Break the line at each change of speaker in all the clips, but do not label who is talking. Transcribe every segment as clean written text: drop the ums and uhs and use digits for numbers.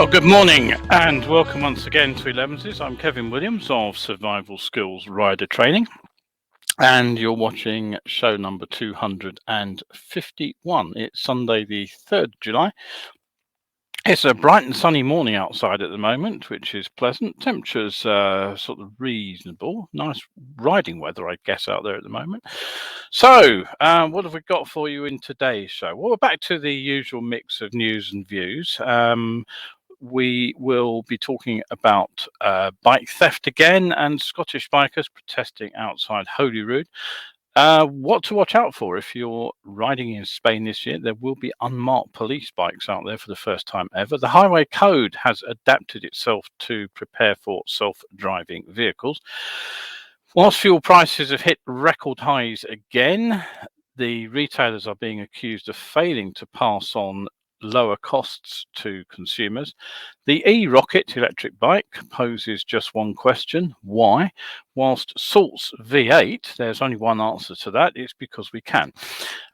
Well, good morning and welcome once again to Elevenses. I'm Kevin Williams of Survival Skills Rider Training, and you're watching show number 251. It's Sunday the 3rd of July. It's a bright and sunny morning outside at the moment, which is pleasant. Temperature's sort of reasonable. Nice riding weather, I guess, out there at the moment. So, what have we got for you in today's show? Well, we're back to the usual mix of news and views. We will be talking about bike theft again and Scottish bikers protesting outside Holyrood. What to watch out for if you're riding in Spain this year. There will be unmarked police bikes out there for the first time ever. The highway code has adapted itself to prepare for self-driving vehicles. Whilst fuel prices have hit record highs again, the retailers are being accused of failing to pass on lower costs to consumers. The eRockit electric bike poses just one question: why? Whilst Salt's V8, there's only one answer to that: it's because we can.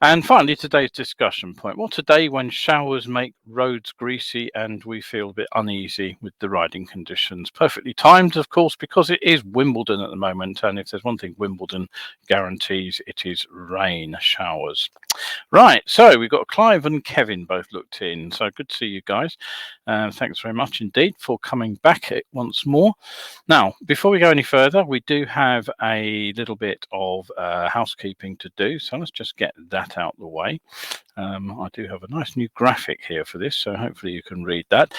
And finally, today's discussion point. Well, today, when showers make roads greasy and we feel a bit uneasy with the riding conditions. Perfectly timed, of course, because it is Wimbledon at the moment, and if there's one thing Wimbledon guarantees, it is rain showers. Right, so we've got Clive and Kevin both looked in, so good to see you guys. Thanks very much indeed for coming back once more. Now, before we go any further, we do have a little bit of housekeeping to do, so let's just get that out of the way. I do have a nice new graphic here for this, so hopefully you can read that.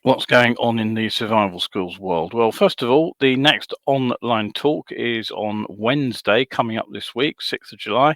What's going on in the survival skills world? Well, first of all, the next online talk is on Wednesday coming up this week, 6th of July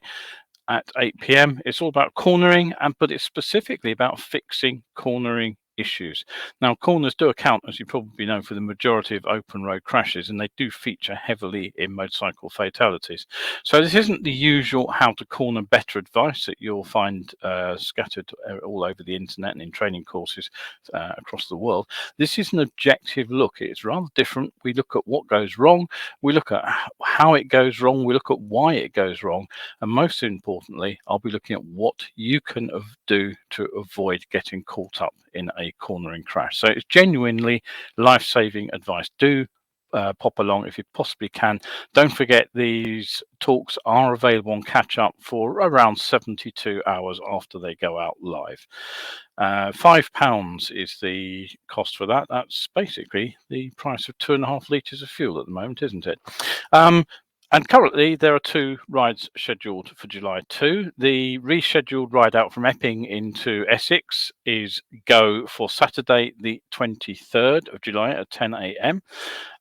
at 8 p.m. It's all about cornering, but it's specifically about fixing cornering issues. Now, corners do account, as you probably know, for the majority of open road crashes, and they do feature heavily in motorcycle fatalities. So this isn't the usual how to corner better advice that you'll find scattered all over the internet and in training courses across the world. This is an objective look. It's rather different. We look at what goes wrong, we look at how it goes wrong, we look at why it goes wrong, and most importantly, I'll be looking at what you can do to avoid getting caught up in a cornering crash. So it's genuinely life-saving advice. Do pop along if you possibly can. Don't forget, these talks are available on catch up for around 72 hours after they go out live. £5 is the cost for that. That's basically the price of 2.5 litres of fuel at the moment, isn't it? And currently, there are 2 rides scheduled for July 2. The rescheduled ride out from Epping into Essex is go for Saturday, the 23rd of July at 10 a.m.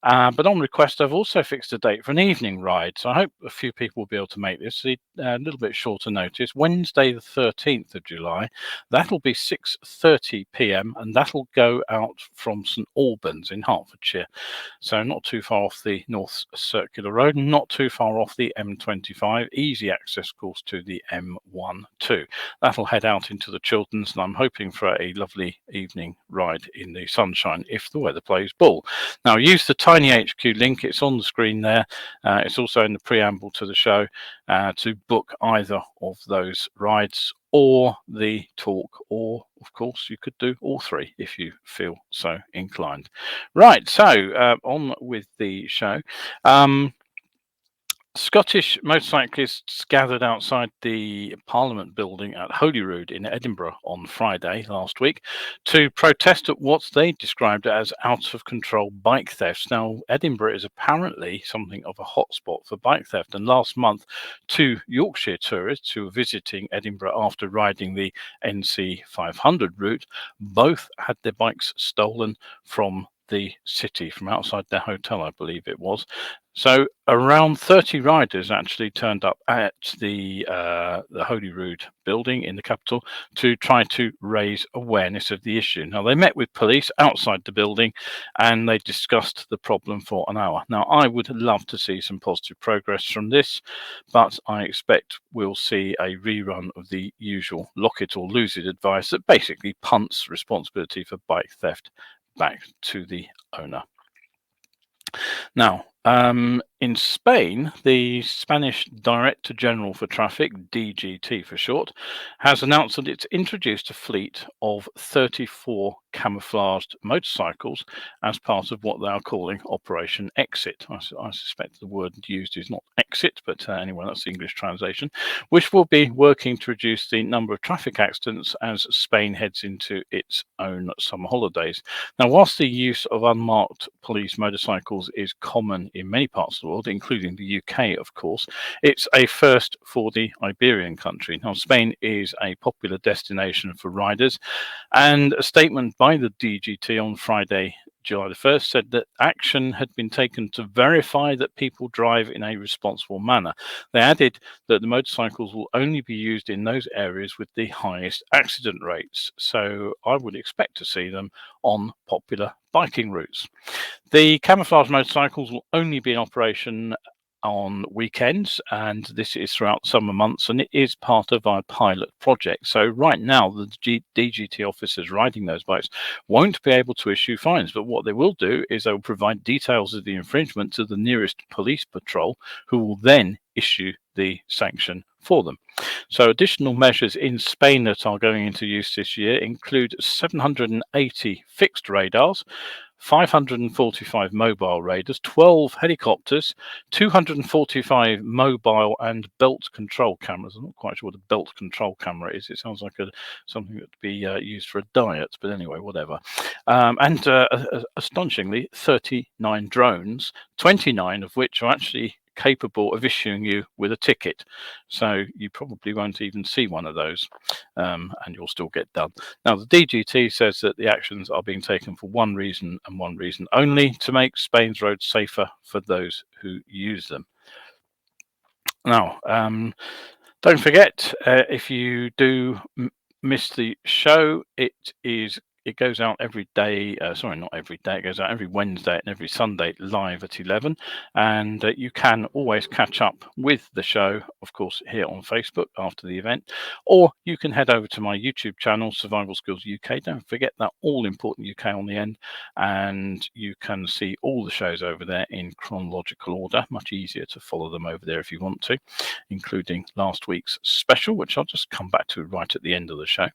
But on request, I've also fixed a date for an evening ride. So I hope a few people will be able to make this a little bit shorter notice. Wednesday, the 13th of July, that'll be 6:30 p.m. and that'll go out from St Albans in Hertfordshire. So not too far off the North Circular Road, not too far off the M25, easy access course to the M12. That'll head out into the Chilterns, and I'm hoping for a lovely evening ride in the sunshine if the weather plays ball. Now, use the Tiny HQ link. It's on the screen there. It's also in the preamble to the show to book either of those rides or the talk, or of course you could do all 3 if you feel so inclined. Right, so on with the show. Scottish motorcyclists gathered outside the Parliament building at Holyrood in Edinburgh on Friday last week to protest at what they described as out of control bike thefts. Now, Edinburgh is apparently something of a hotspot for bike theft, and last month 2 Yorkshire tourists who were visiting Edinburgh after riding the NC 500 route both had their bikes stolen from the city, from outside their hotel, I believe it was. So around 30 riders actually turned up at the Holyrood building in the capital to try to raise awareness of the issue. Now, they met with police outside the building and they discussed the problem for an hour. Now, I would love to see some positive progress from this, but I expect we'll see a rerun of the usual lock it or lose it advice that basically punts responsibility for bike theft back to the owner. Now, In Spain, the Spanish Director General for Traffic, DGT for short, has announced that it's introduced a fleet of 34 camouflaged motorcycles as part of what they are calling Operation Exit. I suspect the word used is not exit, but anyway, that's the English translation, which will be working to reduce the number of traffic accidents as Spain heads into its own summer holidays. Now, whilst the use of unmarked police motorcycles is common in many parts of the world, including the UK, of course, it's a first for the Iberian country. Now, Spain is a popular destination for riders, and a statement by the DGT on Friday, July the 1st, said that action had been taken to verify that people drive in a responsible manner. They added that the motorcycles will only be used in those areas with the highest accident rates, so I would expect to see them on popular biking routes. The camouflage motorcycles will only be in operation on weekends, and this is throughout summer months, and it is part of our pilot project. So right now, the DGT officers riding those bikes won't be able to issue fines, but what they will do is they will provide details of the infringement to the nearest police patrol, who will then issue the sanction for them. So additional measures in Spain that are going into use this year include 780 fixed radars, 545 mobile radars, 12 helicopters, 245 mobile and belt control cameras. I'm not quite sure what a belt control camera is. It sounds like something that would be used for a diet, but anyway, whatever. And astonishingly, 39 drones, 29 of which are actually capable of issuing you with a ticket. So you probably won't even see one of those, and you'll still get done. Now, the DGT says that the actions are being taken for one reason and one reason only: to make Spain's roads safer for those who use them. Now, don't forget, if you do miss the show, it goes out every day. Sorry, not every day. It goes out every Wednesday and every Sunday live at 11. And you can always catch up with the show, of course, here on Facebook after the event. Or you can head over to my YouTube channel, Survival Skills UK. Don't forget that all important UK on the end. And you can see all the shows over there in chronological order. Much easier to follow them over there if you want to, including last week's special, which I'll just come back to right at the end of the show.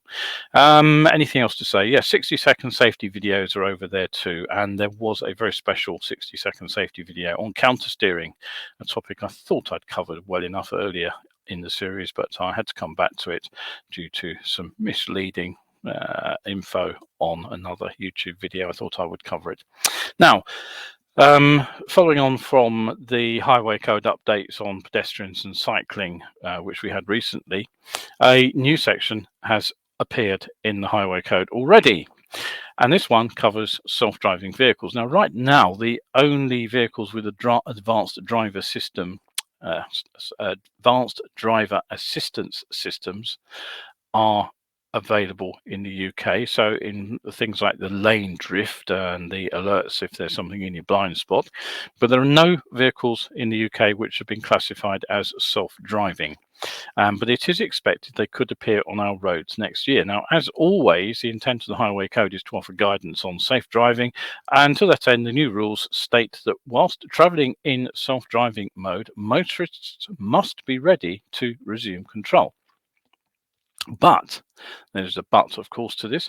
Anything else to say? Yes, 60-second safety videos are over there too, and there was a very special 60-second safety video on counter steering, a topic I thought I'd covered well enough earlier in the series, but I had to come back to it due to some misleading info on another YouTube video. I thought I would cover it. Now, following on from the highway code updates on pedestrians and cycling, which we had recently, a new section has appeared in the highway code already, and this one covers self-driving vehicles. Now, right now, the only vehicles with advanced driver assistance systems are available in the UK. So in things like the lane drift and the alerts if there's something in your blind spot, but there are no vehicles in the UK which have been classified as self-driving. But it is expected they could appear on our roads next year. Now, as always, the intent of the Highway Code is to offer guidance on safe driving, and to that end, the new rules state that whilst travelling in self-driving mode, motorists must be ready to resume control. But there's a but, of course, to this.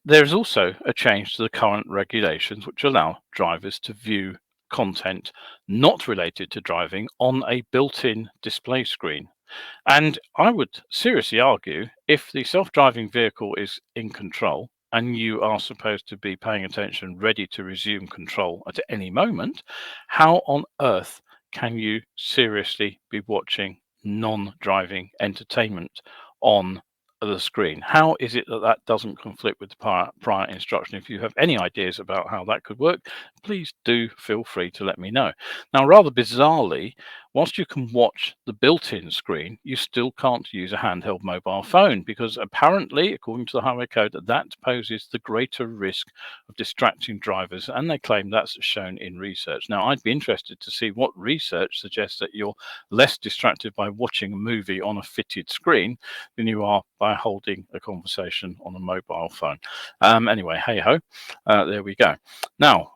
There's also a change to the current regulations which allow drivers to view content not related to driving on a built-in display screen. And I would seriously argue, if the self-driving vehicle is in control and you are supposed to be paying attention, ready to resume control at any moment, how on earth can you seriously be watching non-driving entertainment on the screen? How is it that that doesn't conflict with the prior instruction? If you have any ideas about how that could work, please do feel free to let me know. Now, rather bizarrely, whilst you can watch the built-in screen, you still can't use a handheld mobile phone, because apparently, according to the Highway Code, that poses the greater risk of distracting drivers, and they claim that's shown in research. Now, I'd be interested to see what research suggests that you're less distracted by watching a movie on a fitted screen than you are by holding a conversation on a mobile phone. Anyway, hey ho, there we go. Now,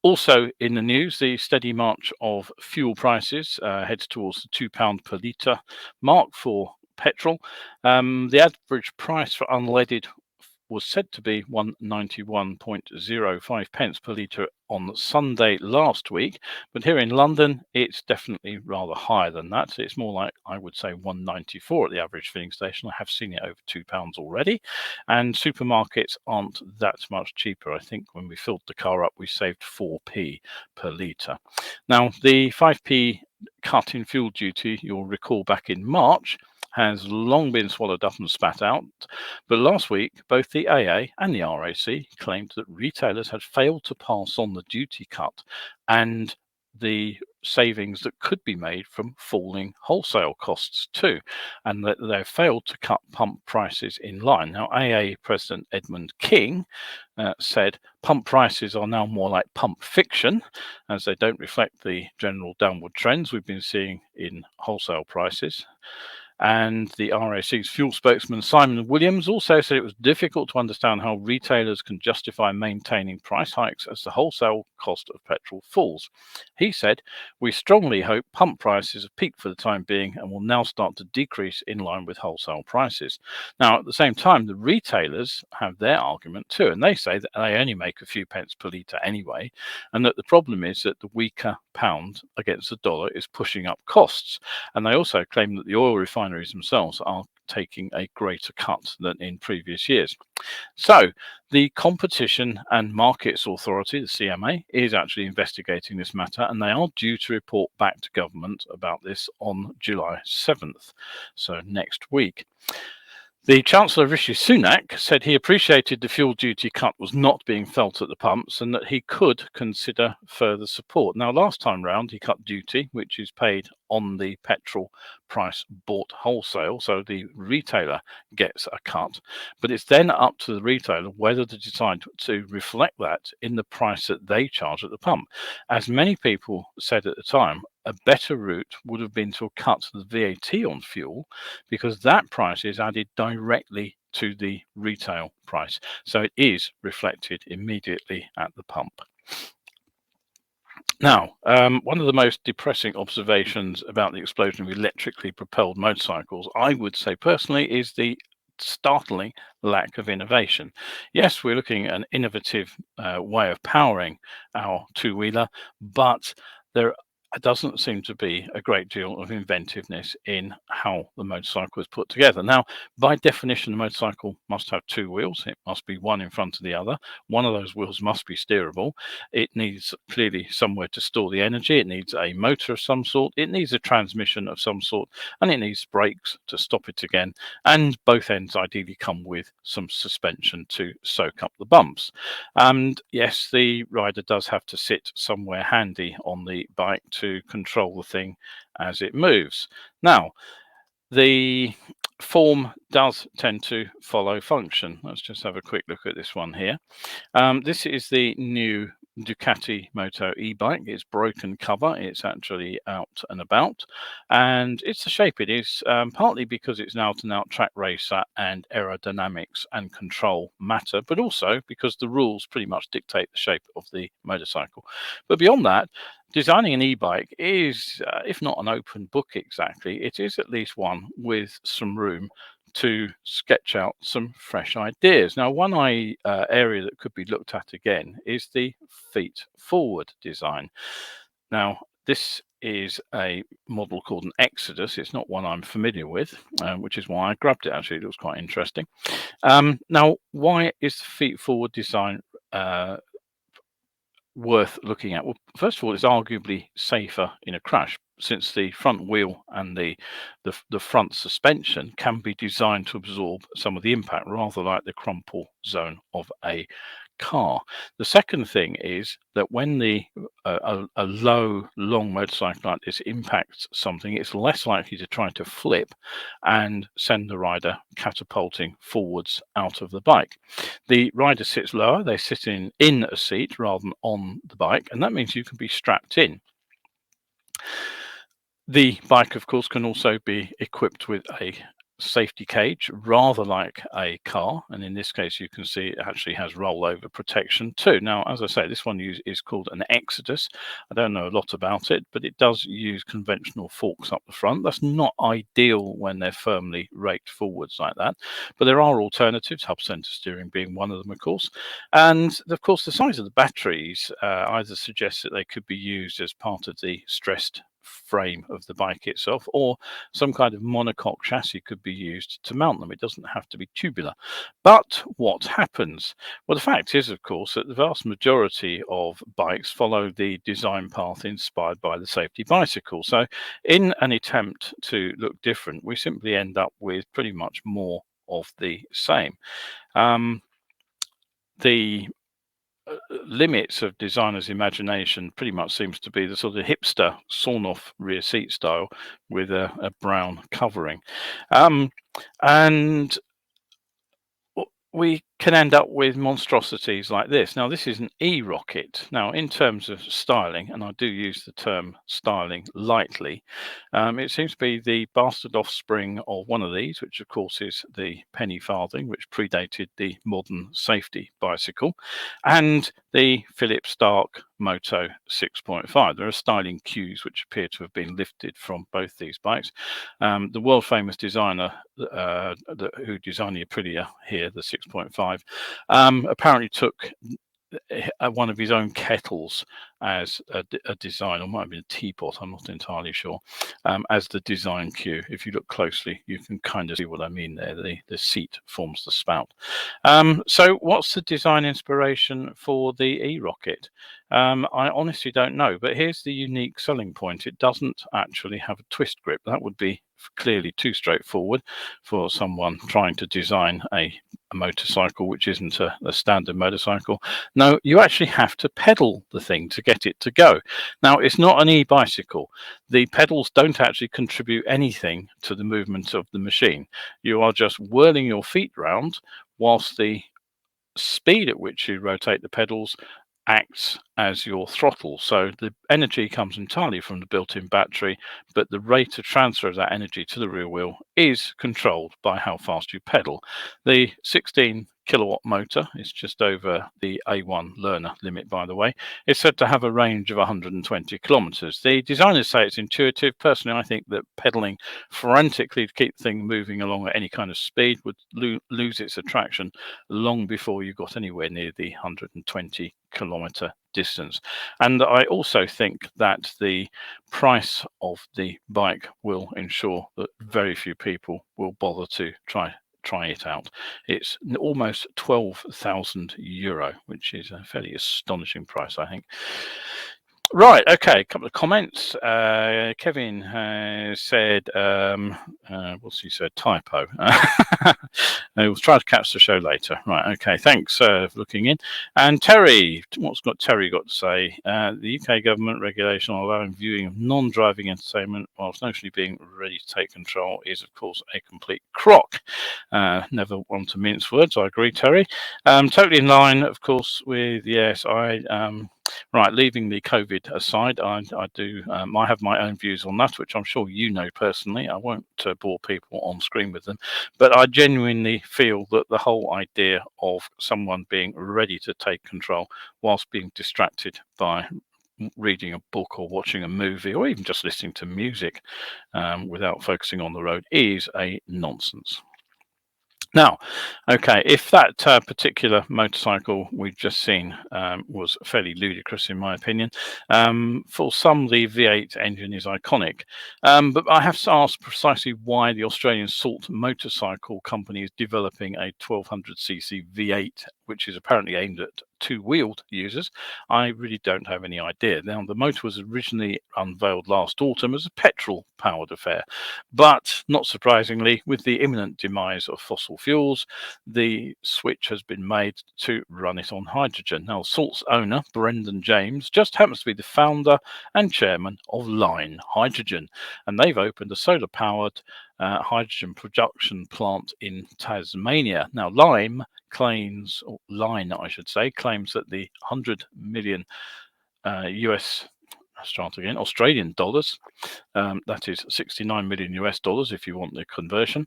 Also in the news, the steady march of fuel prices heads towards the £2 per litre mark for petrol. The average price for unleaded was said to be 191.05 pence per litre on Sunday last week, but here in London it's definitely rather higher than that. It's more like, I would say, 194 at the average filling station. I have seen it over £2 already, and supermarkets aren't that much cheaper. I think when we filled the car up we saved 4p per litre. Now the 5p cut in fuel duty, you'll recall back in March, has long been swallowed up and spat out. But last week, both the AA and the RAC claimed that retailers had failed to pass on the duty cut and the savings that could be made from falling wholesale costs too, and that they failed to cut pump prices in line. Now, AA President Edmund King said pump prices are now more like pump fiction, as they don't reflect the general downward trends we've been seeing in wholesale prices. And the RAC's fuel spokesman Simon Williams also said it was difficult to understand how retailers can justify maintaining price hikes as the wholesale cost of petrol falls. He said, "We strongly hope pump prices have peaked for the time being and will now start to decrease in line with wholesale prices." Now, at the same time, the retailers have their argument too, and they say that they only make a few pence per litre anyway, and that the problem is that the weaker pound against the dollar is pushing up costs. And they also claim that the oil refineries themselves are taking a greater cut than in previous years. So the Competition and Markets Authority, the CMA, is actually investigating this matter, and they are due to report back to government about this on July 7th, so next week. The Chancellor Rishi Sunak said he appreciated the fuel duty cut was not being felt at the pumps and that he could consider further support. Now, last time round, he cut duty, which is paid on the petrol price bought wholesale, so the retailer gets a cut, but it's then up to the retailer whether to decide to reflect that in the price that they charge at the pump. As many people said at the time, a better route would have been to cut the VAT on fuel, because that price is added directly to the retail price, so it is reflected immediately at the pump. Now, one of the most depressing observations about the explosion of electrically propelled motorcycles, I would say personally, is the startling lack of innovation. Yes, we're looking at an innovative way of powering our two-wheeler, but there doesn't seem to be a great deal of inventiveness in how the motorcycle is put together. Now, by definition, the motorcycle must have two wheels. It must be one in front of the other. One of those wheels must be steerable. It needs clearly somewhere to store the energy. It needs a motor of some sort. It needs a transmission of some sort, and it needs brakes to stop it again. And both ends ideally come with some suspension to soak up the bumps. And yes, the rider does have to sit somewhere handy on the bike to control the thing as it moves. Now, the form does tend to follow function. Let's just have a quick look at this one here. This is the new Ducati Moto e-bike. It's broken cover. It's actually out and about, and it's the shape it is, partly because it's an out and out track racer and aerodynamics and control matter, but also because the rules pretty much dictate the shape of the motorcycle. But beyond that, designing an e-bike is, if not an open book exactly, it is at least one with some room to sketch out some fresh ideas. Now, one area that could be looked at again is the feet forward design. Now, this is a model called an Exodus. It's not one I'm familiar with, which is why I grabbed it. Actually, it looks quite interesting. Now, why is the feet forward design worth looking at? Well, first of all, it's arguably safer in a crash, since the front wheel and the front suspension can be designed to absorb some of the impact, rather like the crumple zone of a car. The second thing is that when a low, long motorcycle like this impacts something, it's less likely to try to flip and send the rider catapulting forwards out of the bike. The rider sits lower, they sit in a seat rather than on the bike, and that means you can be strapped in. The bike, of course, can also be equipped with a safety cage, rather like a car, and in this case you can see it actually has rollover protection too. Now, as I say, this one is called an Exodus. I don't know a lot about it, but it does use conventional forks up the front. That's not ideal when they're firmly raked forwards like that, but there are alternatives, hub center steering being one of them, of course. And of course, the size of the batteries either suggests that they could be used as part of the stressed frame of the bike itself, or some kind of monocoque chassis could be used to mount them. It doesn't have to be tubular. But what happens? Well, the fact is, of course, that the vast majority of bikes follow the design path inspired by the safety bicycle. So in an attempt to look different, we simply end up with pretty much more of the same. The limits of designers' imagination pretty much seems to be the sort of hipster sawn-off rear seat style with a brown covering. And we can end up with monstrosities like this. Now, this is an eRockit. Now, in terms of styling, and I do use the term styling lightly, it seems to be the bastard offspring of one of these, which of course is the penny farthing, which predated the modern safety bicycle, and the Philips Stark Moto 6.5. There are styling cues which appear to have been lifted from both these bikes. The world famous designer who designed the Aprilia here, the 6.5, apparently took one of his own kettles as a design, or might have been a teapot, I'm not entirely sure, as the design cue. If you look closely, you can kind of see what I mean there. The seat forms the spout. So what's the design inspiration for the eRockit? I honestly don't know, but here's the unique selling point. It doesn't actually have a twist grip. That would be clearly too straightforward for someone trying to design a motorcycle which isn't a standard motorcycle. No, you actually have to pedal the thing to get it to go. Now, it's not an e-bicycle. The pedals don't actually contribute anything to the movement of the machine. You are just whirling your feet round whilst the speed at which you rotate the pedals acts as your throttle. So the energy comes entirely from the built-in battery, but the rate of transfer of that energy to the rear wheel is controlled by how fast you pedal. The 16 kilowatt motor is just over the A1 learner limit, by the way. It's said to have a range of 120 kilometers. The designers say it's intuitive. Personally, I think that pedaling frantically to keep the thing moving along at any kind of speed would lose its attraction long before you got anywhere near the 120 kilometer distance. And I also think that the price of the bike will ensure that very few people will bother to try it out. It's almost €12,000, which is a fairly astonishing price, I think. Right, okay, a couple of comments. Kevin has said, what's he said? Typo. We'll try to catch the show later. Right, okay, thanks for looking in. And Terry, what's Terry got to say? The UK government regulation on allowing viewing of non-driving entertainment whilst notionally being ready to take control is, of course, a complete crock. Never want to mince words, I agree, Terry. Totally in line, of course, with, yes, right, leaving the COVID aside, I have my own views on that, which I'm sure you know personally. I won't bore people on screen with them, but I genuinely feel that the whole idea of someone being ready to take control whilst being distracted by reading a book or watching a movie or even just listening to music without focusing on the road is a nonsense. Now, okay, if that particular motorcycle we've just seen was fairly ludicrous, in my opinion, for some the V8 engine is iconic, but I have to ask precisely why the Australian Salt Motorcycle Company is developing a 1200cc V8, which is apparently aimed at two-wheeled users. I really don't have any idea. Now, the motor was originally unveiled last autumn as a petrol-powered affair, but not surprisingly, with the imminent demise of fossil fuels, the switch has been made to run it on hydrogen. Now, Salt's owner, Brendan James, just happens to be the founder and chairman of Line Hydrogen, and they've opened a solar-powered hydrogen production plant in Tasmania. Now, Line, I should say, claims that the $100 million US let's start again, Australian dollars. That is 69 million US dollars if you want the conversion.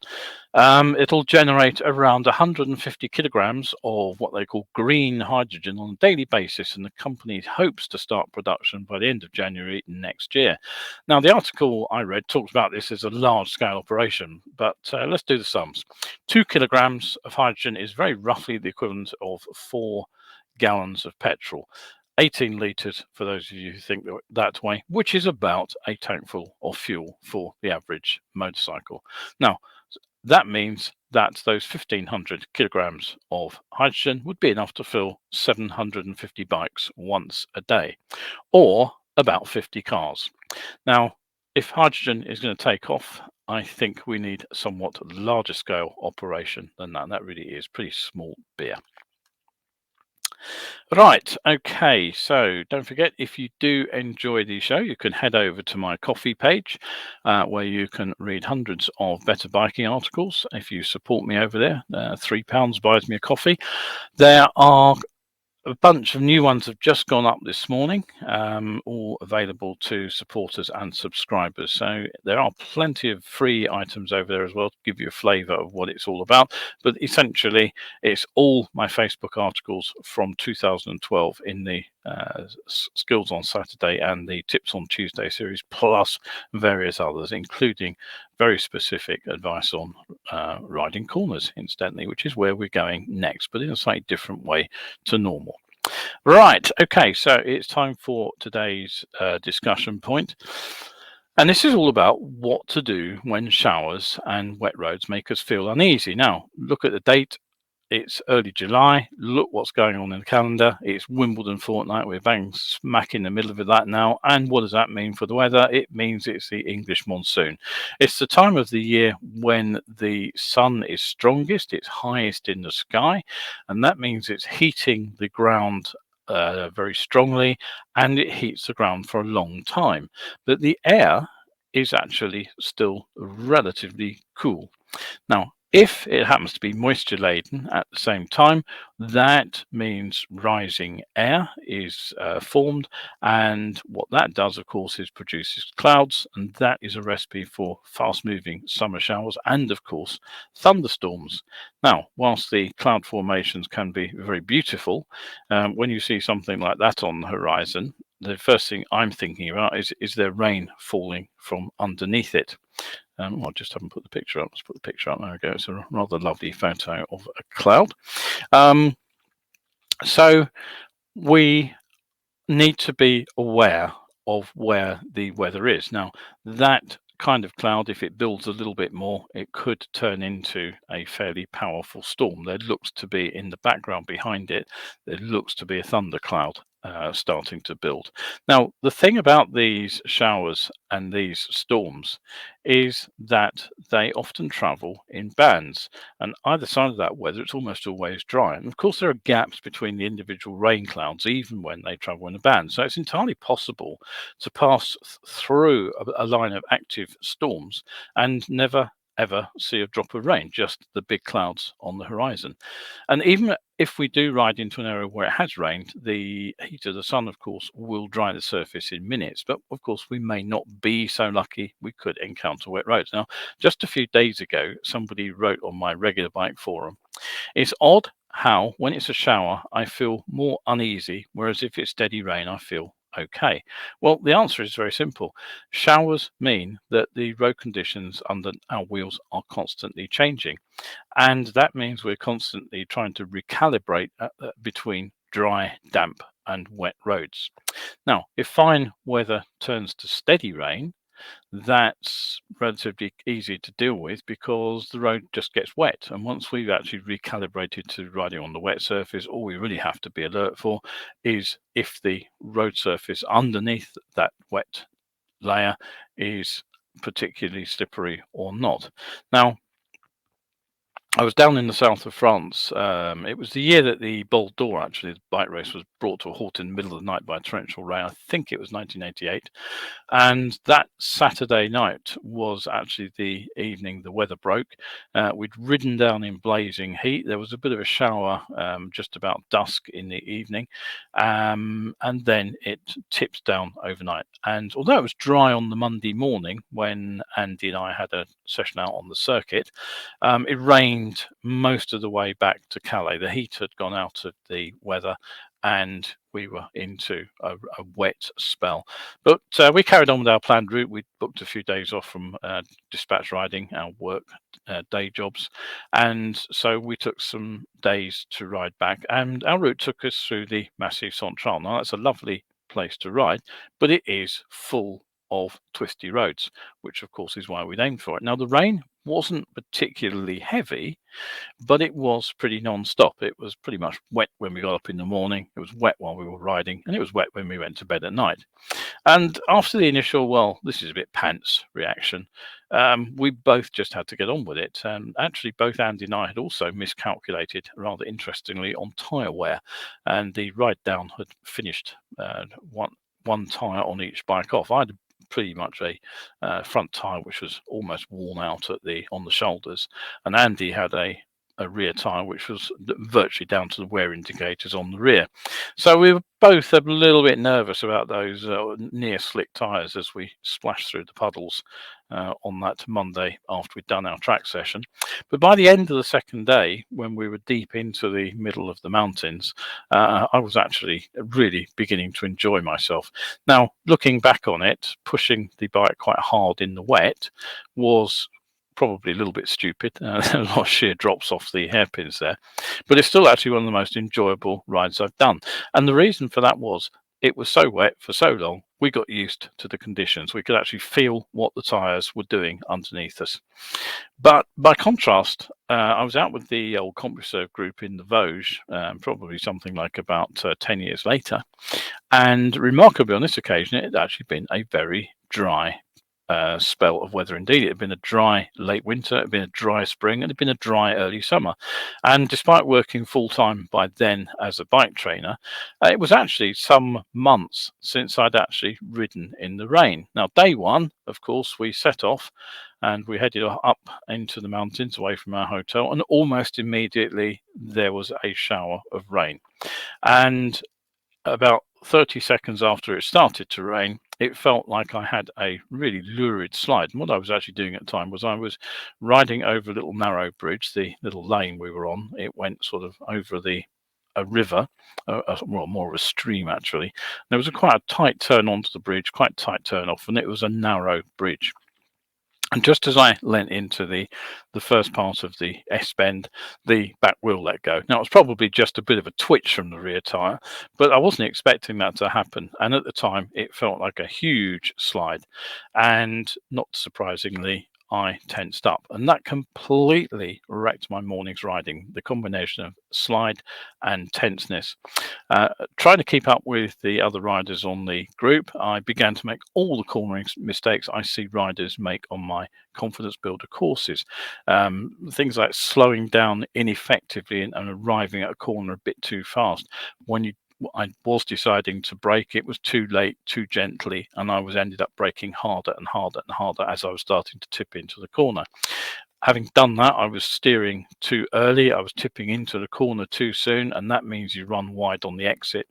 It'll generate around 150 kilograms of what they call green hydrogen on a daily basis, and the company hopes to start production by the end of January next year. Now, the article I read talks about this as a large-scale operation, but let's do the sums. 2 kilograms of hydrogen is very roughly the equivalent of 4 gallons of petrol. 18 litres for those of you who think that way, which is about a tankful of fuel for the average motorcycle. Now, that means that those 1,500 kilograms of hydrogen would be enough to fill 750 bikes once a day, or about 50 cars. Now, if hydrogen is going to take off, I think we need a somewhat larger scale operation than that. That really is pretty small beer. Right, okay, so don't forget, if you do enjoy the show, you can head over to my coffee page where you can read hundreds of better biking articles. If you support me over there, £3 buys me a coffee. There are a bunch of new ones have just gone up this morning, all available to supporters and subscribers. So there are plenty of free items over there as well to give you a flavour of what it's all about. But essentially, it's all my Facebook articles from 2012 in the Skills on Saturday and the Tips on Tuesday series, plus various others, including very specific advice on riding corners, incidentally, which is where we're going next, but in a slightly different way to normal. Right, okay, so it's time for today's discussion point. And this is all about what to do when showers and wet roads make us feel uneasy. Now, look at the date. It's early July. Look what's going on in the calendar. It's Wimbledon fortnight. We're bang smack in the middle of that now. And what does that mean for the weather? It means it's the English monsoon. It's the time of the year when the sun is strongest, it's highest in the sky, and that means it's heating the ground very strongly, and it heats the ground for a long time. But the air is actually still relatively cool. Now, if it happens to be moisture laden at the same time, that means rising air is formed, and what that does, of course, is produces clouds, and that is a recipe for fast moving summer showers and, of course, thunderstorms. Now, whilst the cloud formations can be very beautiful, when you see something like that on the horizon, the first thing I'm thinking about is there rain falling from underneath it? I just haven't put the picture up. Let's put the picture up. There we go. It's a rather lovely photo of a cloud. So we need to be aware of where the weather is. Now, that kind of cloud, if it builds a little bit more, it could turn into a fairly powerful storm. There looks to be, in the background behind it, there looks to be a thundercloud starting to build. Now, the thing about these showers and these storms is that they often travel in bands, and either side of that weather, it's almost always dry. And of course, there are gaps between the individual rain clouds, even when they travel in a band. So it's entirely possible to pass through a line of active storms and never ever see a drop of rain, just the big clouds on the horizon. And even if we do ride into an area where it has rained, the heat of the sun, of course, will dry the surface in minutes. But of course, we may not be so lucky. We could encounter wet roads. Now, just a few days ago, somebody wrote on my regular bike forum, it's odd how, when it's a shower, I feel more uneasy, whereas if it's steady rain, I feel okay. Well, the answer is very simple. Showers mean that the road conditions under our wheels are constantly changing, and that means we're constantly trying to recalibrate between dry, damp, and wet roads. Now, if fine weather turns to steady rain, that's relatively easy to deal with because the road just gets wet. And once we've actually recalibrated to riding on the wet surface, all we really have to be alert for is if the road surface underneath that wet layer is particularly slippery or not. Now, I was down in the south of France. It was the year that the Bol d'Or, actually, the bike race, was brought to a halt in the middle of the night by torrential rain. I think it was 1988. And that Saturday night was actually the evening the weather broke. We'd ridden down in blazing heat. There was a bit of a shower just about dusk in the evening, and then it tipped down overnight. And although it was dry on the Monday morning when Andy and I had a session out on the circuit, it rained most of the way back to Calais. The heat had gone out of the weather, and we were into a wet spell. But we carried on with our planned route. We booked a few days off from dispatch riding, our work day jobs, and so we took some days to ride back. And our route took us through the Massif Central. Now that's a lovely place to ride, but it is full of twisty roads, which of course is why we'd aimed for it. Now the rain wasn't particularly heavy, but it was pretty non-stop. It was pretty much wet when we got up in the morning, it was wet while we were riding, and it was wet when we went to bed at night. And after the initial, well, this is a bit pants reaction, we both just had to get on with it. And actually, both Andy and I had also miscalculated, rather interestingly, on tyre wear. And the ride down had finished one tyre on each bike off. I had pretty much a front tyre which was almost worn out on the shoulders, and Andy had a rear tyre which was virtually down to the wear indicators on the rear. So we were both a little bit nervous about those near slick tyres as we splashed through the puddles on that Monday after we'd done our track session. But by the end of the second day, when we were deep into the middle of the mountains, I was actually really beginning to enjoy myself. Now, looking back on it, pushing the bike quite hard in the wet was probably a little bit stupid. There was a lot of sheer drops off the hairpins there, but it's still actually one of the most enjoyable rides I've done. And the reason for that was it was so wet for so long, we got used to the conditions. We could actually feel what the tyres were doing underneath us. But by contrast, I was out with the old CompuServe group in the Vosges, probably something like about 10 years later. And remarkably, on this occasion, it had actually been a very dry spell of weather indeed. It had been a dry late winter, it had been a dry spring, and it had been a dry early summer. And despite working full time by then as a bike trainer, it was actually some months since I'd actually ridden in the rain. Now, day one, of course, we set off and we headed up into the mountains away from our hotel, and almost immediately there was a shower of rain. And about 30 seconds after it started to rain, it felt like I had a really lurid slide. And what I was actually doing at the time was I was riding over a little narrow bridge, the little lane we were on. It went sort of over a river, well, more of a stream actually. There was quite a tight turn onto the bridge, quite tight turn off, and it was a narrow bridge. And just as I leant into the first part of the S-bend, the back wheel let go. Now, it was probably just a bit of a twitch from the rear tyre, but I wasn't expecting that to happen. And at the time, it felt like a huge slide. And not surprisingly, I tensed up. And that completely wrecked my morning's riding, the combination of slide and tenseness. Trying to keep up with the other riders on the group, I began to make all the cornering mistakes I see riders make on my confidence builder courses. Things like slowing down ineffectively and arriving at a corner a bit too fast. When I was deciding to brake, it was too late, too gently, and I ended up braking harder and harder and harder as I was starting to tip into the corner. Having done that, I was steering too early. I was tipping into the corner too soon, and that means you run wide on the exit.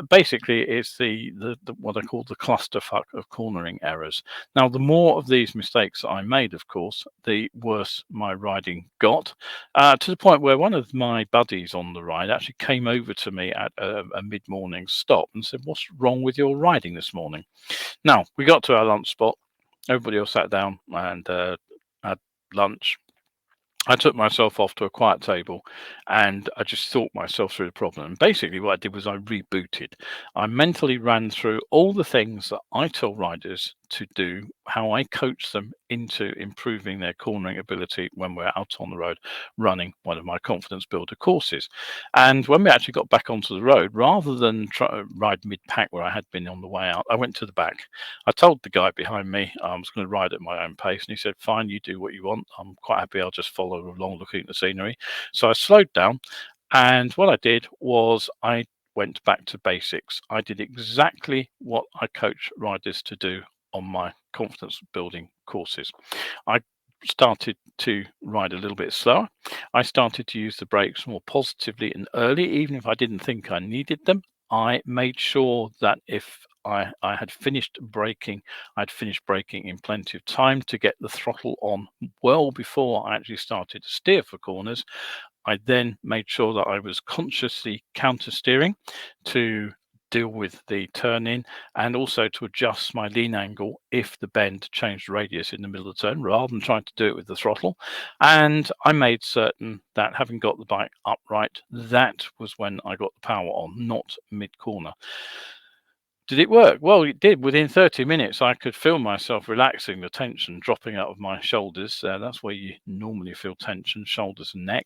Basically, it's the what I call the clusterfuck of cornering errors. Now, the more of these mistakes I made, of course, the worse my riding got, to the point where one of my buddies on the ride actually came over to me at a mid-morning stop and said, "What's wrong with your riding this morning?" Now, we got to our lunch spot. Everybody else sat down and had lunch. I took myself off to a quiet table and I just thought myself through the problem. And basically what I did was I rebooted. I mentally ran through all the things that I tell riders to do, how I coach them into improving their cornering ability when we're out on the road running one of my confidence builder courses. And when we actually got back onto the road, rather than ride mid-pack where I had been on the way out, I went to the back. I told the guy behind me I was going to ride at my own pace, and he said, "Fine, you do what you want. I'm quite happy. I'll just follow along looking at the scenery." So I slowed down, and what I did was I went back to basics. I did exactly what I coach riders to do on my confidence building courses. I started to ride a little bit slower. I started to use the brakes more positively and early, even if I didn't think I needed them. I made sure that if I had finished braking, I'd finished braking in plenty of time to get the throttle on well before I actually started to steer for corners. I then made sure that I was consciously counter steering to deal with the turn in, and also to adjust my lean angle if the bend changed radius in the middle of the turn, rather than trying to do it with the throttle. And I made certain that, having got the bike upright, that was when I got the power on, not mid corner. Did it work? Well, it did. Within 30 minutes, I could feel myself relaxing, the tension dropping out of my shoulders. That's where you normally feel tension, shoulders and neck.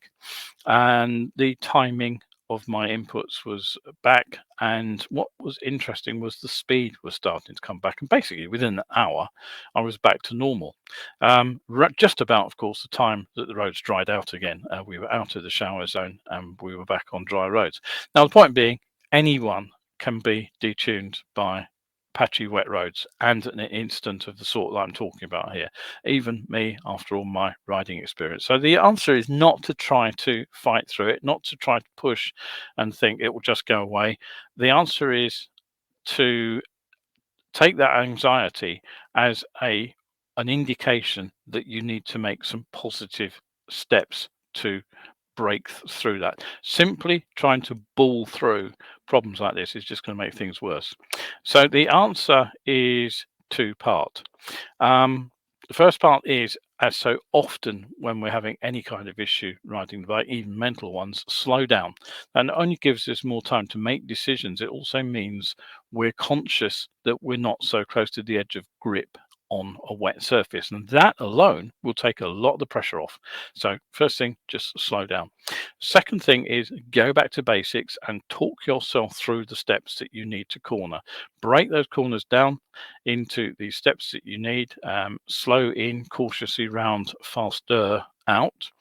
And the timing of my inputs was back. And what was interesting was the speed was starting to come back. And basically, within an hour, I was back to normal. Just about, of course, the time that the roads dried out again. We were out of the shower zone and we were back on dry roads. Now, the point being, anyone can be detuned by patchy wet roads and an incident of the sort that I'm talking about here. Even me, after all my riding experience. So the answer is not to try to fight through it, not to try to push and think it will just go away. The answer is to take that anxiety as an indication that you need to make some positive steps to break through that. Simply trying to bull through problems like this is just going to make things worse. So the answer is two-part. The first part is, as so often when we're having any kind of issue riding the bike, even mental ones, slow down. That not only gives us more time to make decisions, it also means we're conscious that we're not so close to the edge of grip on a wet surface, and that alone will take a lot of the pressure off. So first thing, just slow down. Second thing is go back to basics and talk yourself through the steps that you need to corner. Break those corners down into the steps that you need. Slow in, cautiously round, faster out.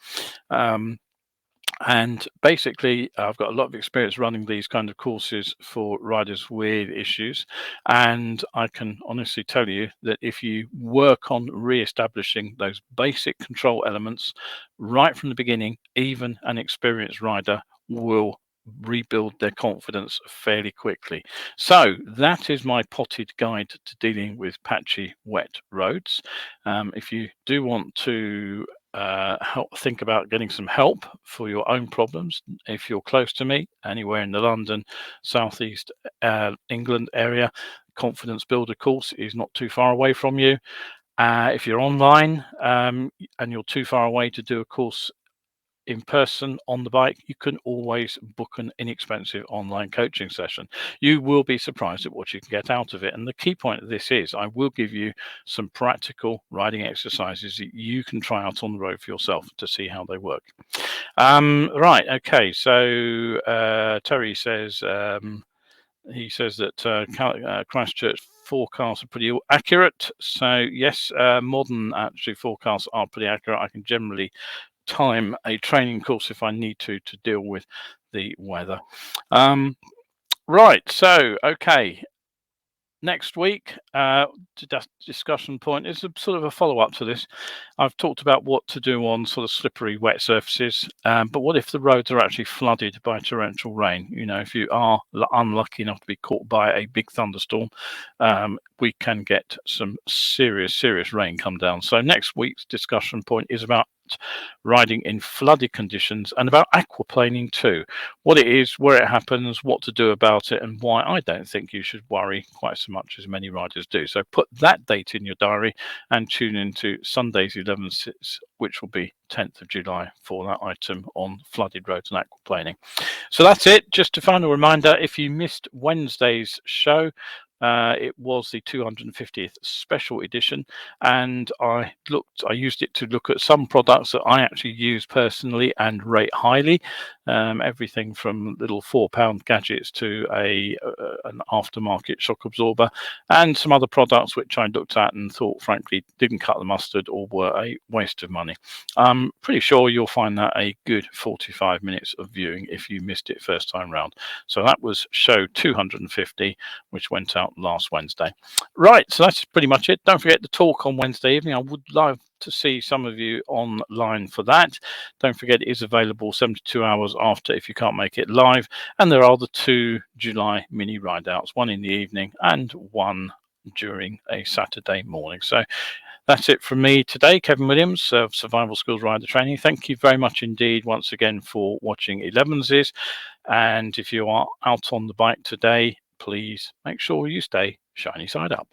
And basically, I've got a lot of experience running these kind of courses for riders with issues. And I can honestly tell you that if you work on re-establishing those basic control elements right from the beginning, even an experienced rider will rebuild their confidence fairly quickly. So that is my potted guide to dealing with patchy wet roads. If you do want to think about getting some help for your own problems, if you're close to me, anywhere in the London, Southeast England area, Confidence Builder course is not too far away from you. If you're online and you're too far away to do a course in person on the bike, you can always book an inexpensive online coaching session. You will be surprised at what you can get out of it. And the key point of this is I will give you some practical riding exercises that you can try out on the road for yourself to see how they work. Right, okay, so Terry says he says that Christchurch forecasts are pretty accurate. So yes, modern actually forecasts are pretty accurate. I can generally time a training course if I need to deal with the weather. Right, so okay, next week discussion point is a sort of a follow-up to this. I've talked about what to do on sort of slippery wet surfaces, but what if the roads are actually flooded by torrential rain? You know, if you are unlucky enough to be caught by a big thunderstorm, we can get some serious rain come down. So next week's discussion point is about riding in flooded conditions and about aquaplaning too. What it is, where it happens, what to do about it, and why I don't think you should worry quite so much as many riders do. So put that date in your diary and tune into Sunday's 11s, which will be 10th of July for that item on flooded roads and aquaplaning. So that's it. Just a final reminder, if you missed Wednesday's show, It was the 250th special edition, and I used it to look at some products that I actually use personally and rate highly. Everything from little £4 gadgets to an aftermarket shock absorber, and some other products which I looked at and thought, frankly, didn't cut the mustard or were a waste of money. I'm pretty sure you'll find that a good 45 minutes of viewing if you missed it first time round. So that was show 250, which went out last Wednesday. Right, so that's pretty much it. Don't forget the talk on Wednesday evening. I would love to see some of you online for that. Don't forget it is available 72 hours after if you can't make it live. And there are the 2 July mini ride outs, one in the evening and one during a Saturday morning. So that's it from me today, Kevin Williams of Survival Skills Rider Training. Thank you very much indeed once again for watching Elevenses. And if you are out on the bike today, please make sure you stay shiny side up.